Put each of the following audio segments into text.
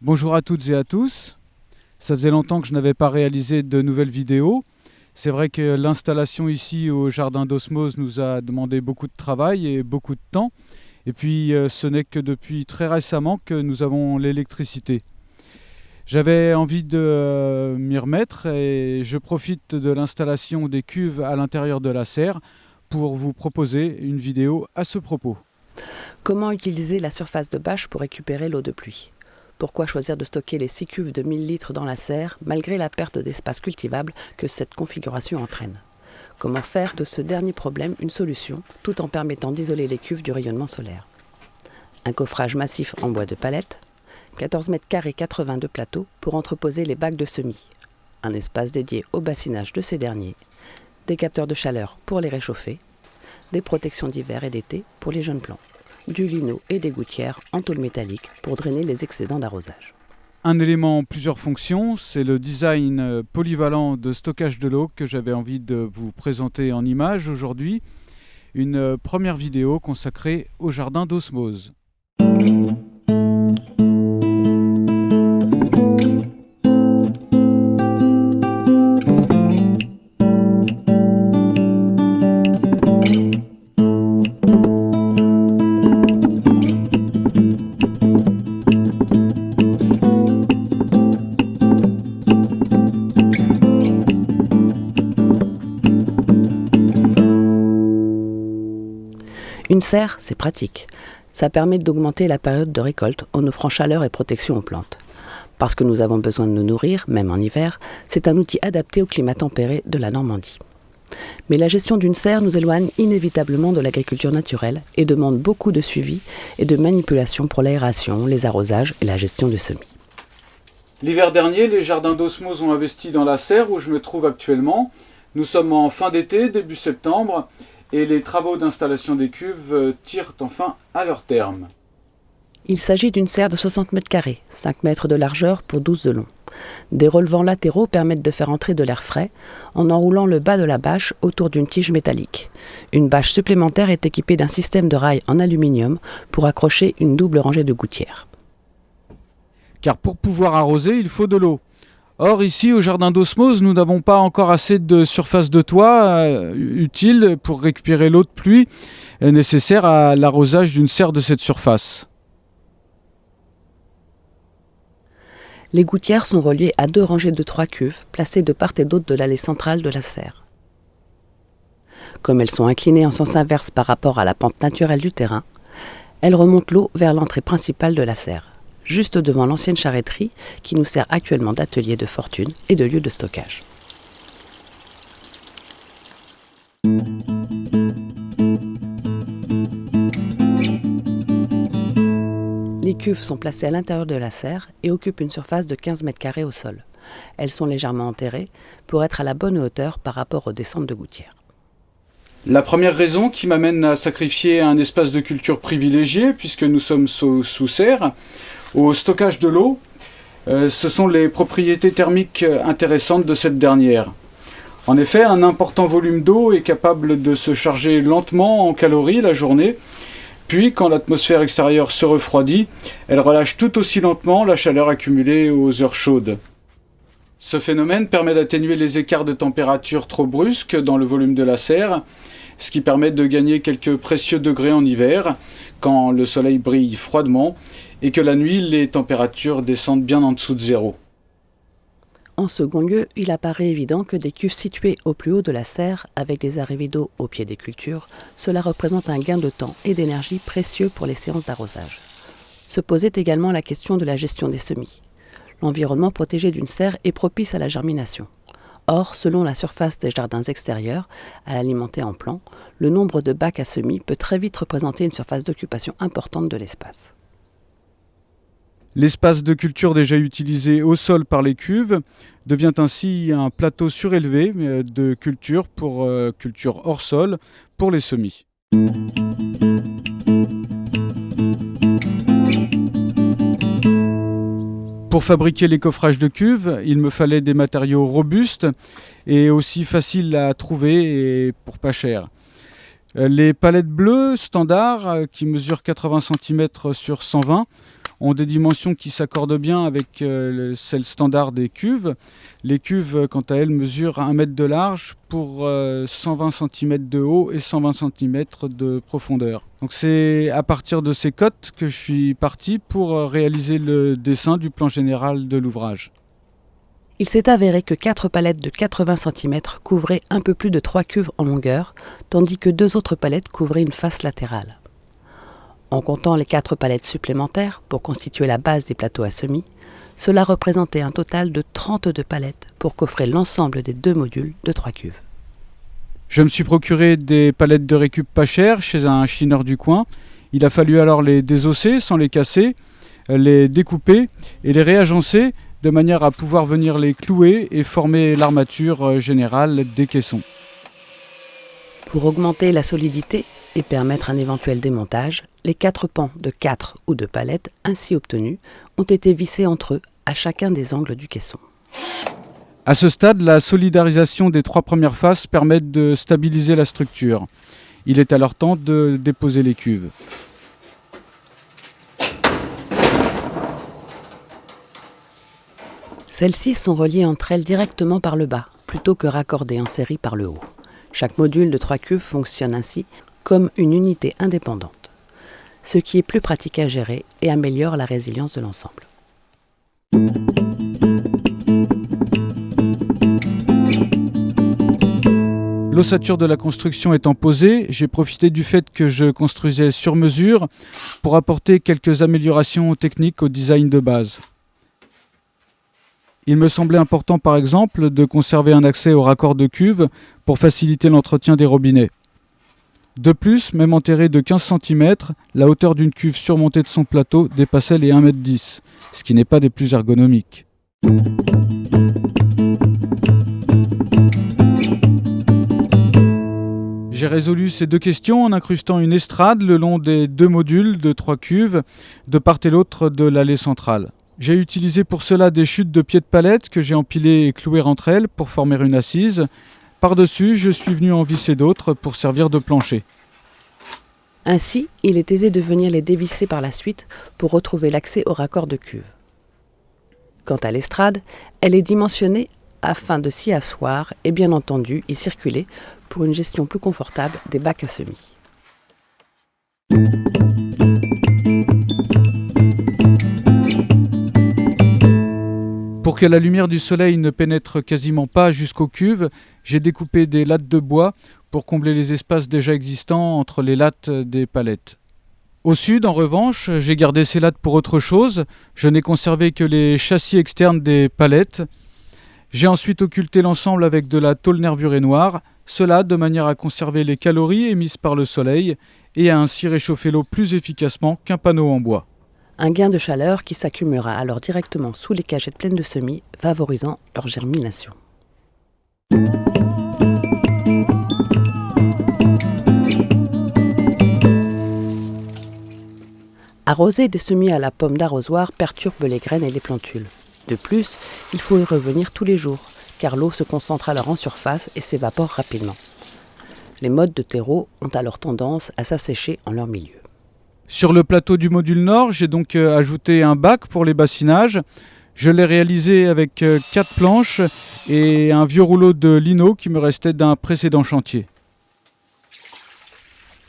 Bonjour à toutes et à tous. Ça faisait longtemps que je n'avais pas réalisé de nouvelles vidéos. C'est vrai que l'installation ici au jardin d'Osmose nous a demandé beaucoup de travail et beaucoup de temps. Et puis ce n'est que depuis très récemment que nous avons l'électricité. J'avais envie de m'y remettre et je profite de l'installation des cuves à l'intérieur de la serre pour vous proposer une vidéo à ce propos. Comment utiliser la surface de bâche pour récupérer l'eau de pluie ? Pourquoi choisir de stocker les 6 cuves de 1000 litres dans la serre, malgré la perte d'espace cultivable que cette configuration entraîne ? Comment faire de ce dernier problème une solution, tout en permettant d'isoler les cuves du rayonnement solaire ? Un coffrage massif en bois de palette, 14 mètres carrés 82 plateaux pour entreposer les bacs de semis, un espace dédié au bassinage de ces derniers, des capteurs de chaleur pour les réchauffer, des protections d'hiver et d'été pour les jeunes plants, du lino et des gouttières en tôle métallique pour drainer les excédents d'arrosage. Un élément en plusieurs fonctions, c'est le design polyvalent de stockage de l'eau que j'avais envie de vous présenter en images aujourd'hui. Une première vidéo consacrée au jardin d'Osmose. Une serre, c'est pratique. Ça permet d'augmenter la période de récolte en offrant chaleur et protection aux plantes. Parce que nous avons besoin de nous nourrir, même en hiver, c'est un outil adapté au climat tempéré de la Normandie. Mais la gestion d'une serre nous éloigne inévitablement de l'agriculture naturelle et demande beaucoup de suivi et de manipulation pour l'aération, les arrosages et la gestion des semis. L'hiver dernier, les jardins d'Osmose ont investi dans la serre où je me trouve actuellement. Nous sommes en fin d'été, début septembre, et les travaux d'installation des cuves tirent enfin à leur terme. Il s'agit d'une serre de 60 mètres carrés, 5 mètres de largeur pour 12 de long. Des relevants latéraux permettent de faire entrer de l'air frais en enroulant le bas de la bâche autour d'une tige métallique. Une bâche supplémentaire est équipée d'un système de rails en aluminium pour accrocher une double rangée de gouttières. Car pour pouvoir arroser, il faut de l'eau. Or, ici, au jardin d'Osmose, nous n'avons pas encore assez de surface de toit utile pour récupérer l'eau de pluie nécessaire à l'arrosage d'une serre de cette surface. Les gouttières sont reliées à 2 rangées de 3 cuves, placées de part et d'autre de l'allée centrale de la serre. Comme elles sont inclinées en sens inverse par rapport à la pente naturelle du terrain, elles remontent l'eau vers l'entrée principale de la serre, juste devant l'ancienne charretterie qui nous sert actuellement d'atelier de fortune et de lieu de stockage. Les cuves sont placées à l'intérieur de la serre et occupent une surface de 15 mètres carrés au sol. Elles sont légèrement enterrées pour être à la bonne hauteur par rapport aux descentes de gouttières. La première raison qui m'amène à sacrifier un espace de culture privilégié, puisque nous sommes sous serre, au stockage de l'eau, ce sont les propriétés thermiques intéressantes de cette dernière. En effet, un important volume d'eau est capable de se charger lentement en calories la journée, puis quand l'atmosphère extérieure se refroidit, elle relâche tout aussi lentement la chaleur accumulée aux heures chaudes. Ce phénomène permet d'atténuer les écarts de température trop brusques dans le volume de la serre, ce qui permet de gagner quelques précieux degrés en hiver, quand le soleil brille froidement, et que la nuit, les températures descendent bien en dessous de zéro. En second lieu, il apparaît évident que des cuves situées au plus haut de la serre, avec des arrivées d'eau au pied des cultures, cela représente un gain de temps et d'énergie précieux pour les séances d'arrosage. Se posait également la question de la gestion des semis. L'environnement protégé d'une serre est propice à la germination. Or, selon la surface des jardins extérieurs, à alimenter en plan, le nombre de bacs à semis peut très vite représenter une surface d'occupation importante de l'espace. L'espace de culture déjà utilisé au sol par les cuves devient ainsi un plateau surélevé de culture pour culture hors sol pour les semis. Pour fabriquer les coffrages de cuves, il me fallait des matériaux robustes et aussi faciles à trouver et pour pas cher. Les palettes bleues standards qui mesurent 80 cm sur 120 ont des dimensions qui s'accordent bien avec celles standards des cuves. Les cuves, quant à elles, mesurent 1 mètre de large pour 120 cm de haut et 120 cm de profondeur. Donc c'est à partir de ces cotes que je suis parti pour réaliser le dessin du plan général de l'ouvrage. Il s'est avéré que 4 palettes de 80 cm couvraient un peu plus de 3 cuves en longueur, tandis que 2 autres palettes couvraient une face latérale. En comptant les 4 palettes supplémentaires pour constituer la base des plateaux à semis, cela représentait un total de 32 palettes pour coffrer l'ensemble des 2 modules de 3 cuves. Je me suis procuré des palettes de récup pas chères chez un chineur du coin. Il a fallu alors les désosser sans les casser, les découper et les réagencer de manière à pouvoir venir les clouer et former l'armature générale des caissons. Pour augmenter la solidité et permettre un éventuel démontage, les 4 pans de 4 ou de palettes ainsi obtenus ont été vissés entre eux à chacun des angles du caisson. À ce stade, la solidarisation des 3 premières faces permet de stabiliser la structure. Il est alors temps de déposer les cuves. Celles-ci sont reliées entre elles directement par le bas, plutôt que raccordées en série par le haut. Chaque module de 3 cuves fonctionne ainsi comme une unité indépendante, ce qui est plus pratique à gérer et améliore la résilience de l'ensemble. L'ossature de la construction étant posée, j'ai profité du fait que je construisais sur mesure pour apporter quelques améliorations techniques au design de base. Il me semblait important par exemple de conserver un accès au raccord de cuve pour faciliter l'entretien des robinets. De plus, même enterrée de 15 cm, la hauteur d'une cuve surmontée de son plateau dépassait les 1,10 m, ce qui n'est pas des plus ergonomiques. J'ai résolu ces 2 questions en incrustant une estrade le long des 2 modules de 3 cuves de part et l'autre de l'allée centrale. J'ai utilisé pour cela des chutes de pieds de palette que j'ai empilées et clouées entre elles pour former une assise. Par-dessus, je suis venu en visser d'autres pour servir de plancher. Ainsi, il est aisé de venir les dévisser par la suite pour retrouver l'accès au raccord de cuve. Quant à l'estrade, elle est dimensionnée afin de s'y asseoir et bien entendu y circuler pour une gestion plus confortable des bacs à semis. Pour que la lumière du soleil ne pénètre quasiment pas jusqu'aux cuves, j'ai découpé des lattes de bois pour combler les espaces déjà existants entre les lattes des palettes. Au sud, en revanche, j'ai gardé ces lattes pour autre chose. Je n'ai conservé que les châssis externes des palettes. J'ai ensuite occulté l'ensemble avec de la tôle nervurée noire, cela de manière à conserver les calories émises par le soleil et à ainsi réchauffer l'eau plus efficacement qu'un panneau en bois. Un gain de chaleur qui s'accumulera alors directement sous les cagettes pleines de semis, favorisant leur germination. Arroser des semis à la pomme d'arrosoir perturbe les graines et les plantules. De plus, il faut y revenir tous les jours, car l'eau se concentre alors en surface et s'évapore rapidement. Les mottes de terreau ont alors tendance à s'assécher en leur milieu. Sur le plateau du module nord, j'ai donc ajouté un bac pour les bassinages. Je l'ai réalisé avec 4 planches et un vieux rouleau de lino qui me restait d'un précédent chantier.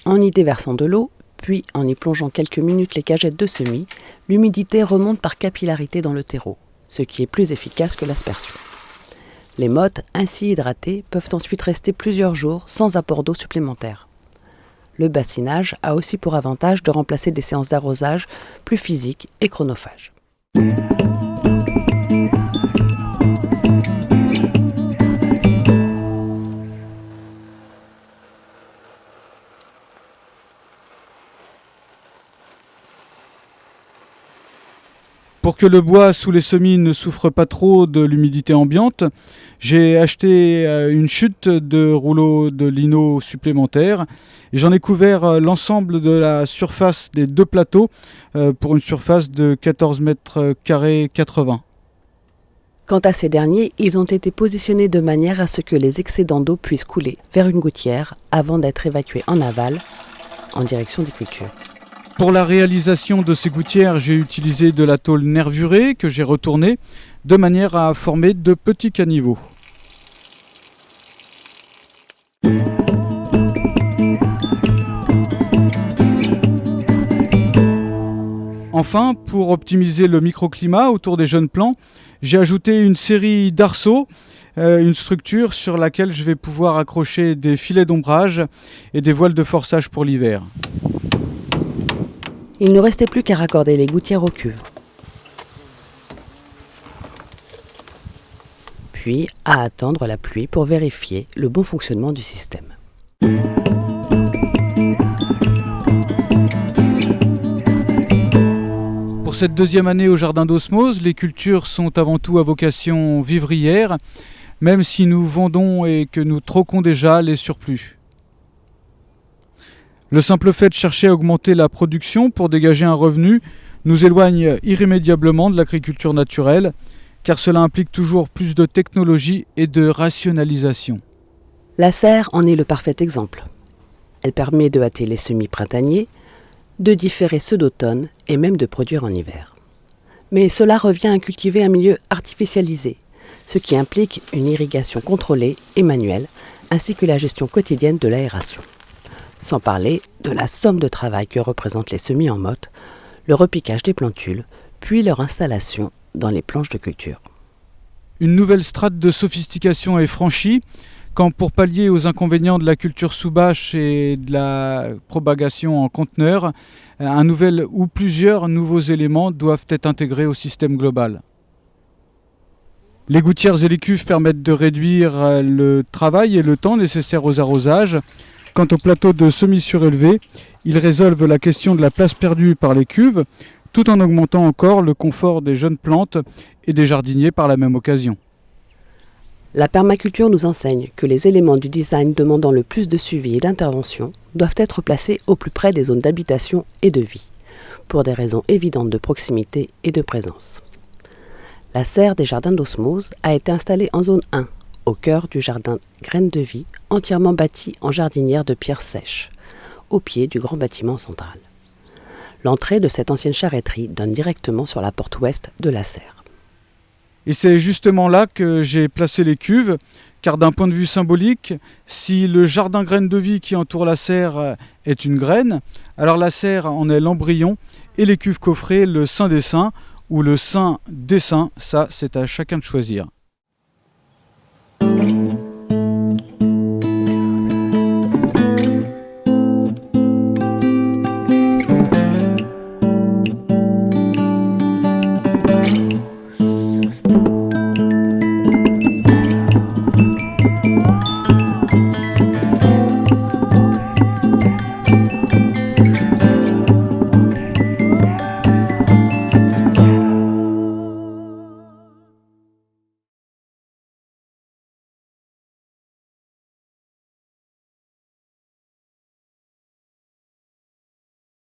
En y déversant de l'eau, puis en y plongeant quelques minutes les cagettes de semis, l'humidité remonte par capillarité dans le terreau, ce qui est plus efficace que l'aspersion. Les mottes ainsi hydratées peuvent ensuite rester plusieurs jours sans apport d'eau supplémentaire. Le bassinage a aussi pour avantage de remplacer des séances d'arrosage plus physiques et chronophages. Pour que le bois sous les semis ne souffre pas trop de l'humidité ambiante, j'ai acheté une chute de rouleaux de lino supplémentaires et j'en ai couvert l'ensemble de la surface des 2 plateaux pour une surface de 14 mètres carrés 80. Quant à ces derniers, ils ont été positionnés de manière à ce que les excédents d'eau puissent couler vers une gouttière avant d'être évacués en aval en direction des cultures. Pour la réalisation de ces gouttières, j'ai utilisé de la tôle nervurée que j'ai retournée de manière à former de petits caniveaux. Enfin, pour optimiser le microclimat autour des jeunes plants, j'ai ajouté une série d'arceaux, une structure sur laquelle je vais pouvoir accrocher des filets d'ombrage et des voiles de forçage pour l'hiver. Il ne restait plus qu'à raccorder les gouttières aux cuves. Puis à attendre la pluie pour vérifier le bon fonctionnement du système. Pour cette deuxième année au jardin d'Osmose, les cultures sont avant tout à vocation vivrière, même si nous vendons et que nous troquons déjà les surplus. Le simple fait de chercher à augmenter la production pour dégager un revenu nous éloigne irrémédiablement de l'agriculture naturelle, car cela implique toujours plus de technologie et de rationalisation. La serre en est le parfait exemple. Elle permet de hâter les semis printaniers, de différer ceux d'automne et même de produire en hiver. Mais cela revient à cultiver un milieu artificialisé, ce qui implique une irrigation contrôlée et manuelle, ainsi que la gestion quotidienne de l'aération. Sans parler de la somme de travail que représentent les semis en motte, le repiquage des plantules, puis leur installation dans les planches de culture. Une nouvelle strate de sophistication est franchie, quand pour pallier aux inconvénients de la culture sous bâche et de la propagation en conteneur, un nouvel ou plusieurs nouveaux éléments doivent être intégrés au système global. Les gouttières et les cuves permettent de réduire le travail et le temps nécessaires aux arrosages. Quant au plateau de semi-surélevé, ils résolvent la question de la place perdue par les cuves, tout en augmentant encore le confort des jeunes plantes et des jardiniers par la même occasion. La permaculture nous enseigne que les éléments du design demandant le plus de suivi et d'intervention doivent être placés au plus près des zones d'habitation et de vie, pour des raisons évidentes de proximité et de présence. La serre des jardins d'Osmose a été installée en zone 1, au cœur du jardin Graines de Vie, entièrement bâti en jardinière de pierres sèches, au pied du grand bâtiment central. L'entrée de cette ancienne charretterie donne directement sur la porte ouest de la serre. Et c'est justement là que j'ai placé les cuves, car d'un point de vue symbolique, si le jardin Graines de Vie qui entoure la serre est une graine, alors la serre en est l'embryon et les cuves coffrées le saint des saints ou le saint des saints, ça c'est à chacun de choisir.